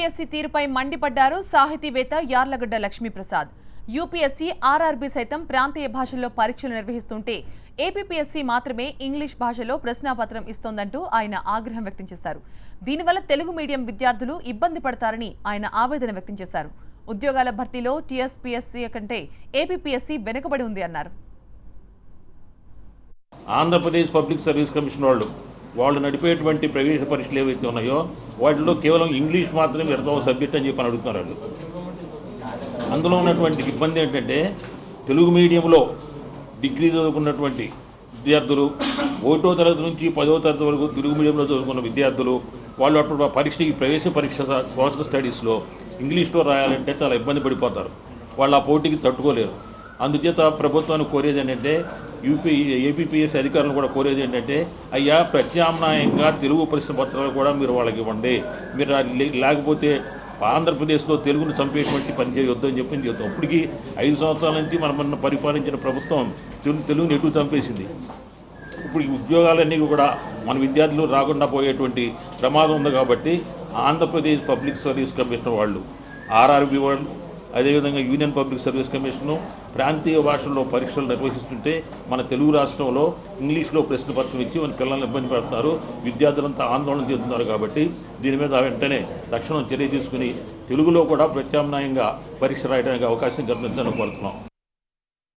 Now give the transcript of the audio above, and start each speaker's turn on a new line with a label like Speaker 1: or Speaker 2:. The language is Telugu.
Speaker 1: ఏపీపీఎస్సీ తీరుపై మండిపడ్డారు సాహితీవేత్త యార్లగడ్డ లక్ష్మీప్రసాద్. యూపీఎస్సీ, ఆర్ఆర్బీ సైతం ప్రాంతీయ భాషల్లో పరీక్షలు నిర్వహిస్తుంటే ఏపీపీఎస్సీ మాత్రమే ఇంగ్లీష్ భాషలో ప్రశ్నాపత్రం ఇస్తోందంటూ ఆయన ఆగ్రహం వ్యక్తం చేశారు. దీనివల్ల తెలుగు మీడియం విద్యార్థులు ఇబ్బంది పడతారని ఆయన ఆవేదన వ్యక్తం చేశారు. ఉద్యోగాల భర్తీలో టీఎస్పీఎస్సీ కంటే ఏపీపీఎస్సీ వెనుకబడి ఉంది అన్నారు.
Speaker 2: ఆంధ్రప్రదేశ్ పబ్లిక్ సర్వీస్ కమిషన్ వాళ్ళు నడిపేటువంటి ప్రవేశ పరీక్షలు ఏవైతే ఉన్నాయో వాటిలో కేవలం ఇంగ్లీష్ మాత్రమే పెడతాం సబ్జెక్ట్ అని చెప్పి అడుగుతున్నారు వాళ్ళు. అందులో ఉన్నటువంటి ఇబ్బంది ఏంటంటే తెలుగు మీడియంలో డిగ్రీ చదువుకున్నటువంటి విద్యార్థులు 1వ తరగతి నుంచి 10వ తరగతి వరకు తెలుగు మీడియంలో చదువుకున్న విద్యార్థులు వాళ్ళు అప్పుడు ప్రవేశ పరీక్ష సోషల్ స్టడీస్లో ఇంగ్లీష్లో రాయాలంటే చాలా ఇబ్బంది పడిపోతారు. వాళ్ళు ఆ పోటీకి తట్టుకోలేరు. అందుచేత ప్రభుత్వాన్ని కోరేది ఏంటంటే ఏపీపీఎస్సీ అధికారులను కూడా కోరేది ఏంటంటే అయ్యా ప్రత్యామ్నాయంగా తెలుగు ప్రశ్న పత్రాలు కూడా మీరు వాళ్ళకి ఇవ్వండి. మీరు లేకపోతే ఆంధ్రప్రదేశ్లో తెలుగును చంపేటువంటి పని చేయొద్దు అని చెప్పి చెప్తాం. ఇప్పటికీ 5 సంవత్సరాల నుంచి మనం పరిపాలించిన ప్రభుత్వం తెలుగుని ఎటు చంపేసింది. ఇప్పుడు ఈ ఉద్యోగాలన్నీ కూడా మన విద్యార్థులు రాకుండా పోయేటువంటి ప్రమాదం ఉంది. కాబట్టి ఆంధ్రప్రదేశ్ పబ్లిక్ సర్వీస్ కమిషన్ వాళ్ళు, ఆర్ఆర్బీ వాళ్ళు, అదేవిధంగా యూనియన్ పబ్లిక్ సర్వీస్ కమిషను ప్రాంతీయ భాషల్లో పరీక్షలు నిర్వహిస్తుంటే మన తెలుగు రాష్ట్రంలో ఇంగ్లీష్లో ప్రశ్నపత్రం ఇచ్చి మన పిల్లల్ని ఇబ్బంది పెడుతున్నారు. విద్యార్థులంతా ఆందోళన చెందుతున్నారు. కాబట్టి దీని మీద వెంటనే తక్షణం చర్య తీసుకుని తెలుగులో కూడా ప్రత్యామ్నాయంగా పరీక్ష రాయడానికి అవకాశం కల్పించాలని కోరుతున్నాం.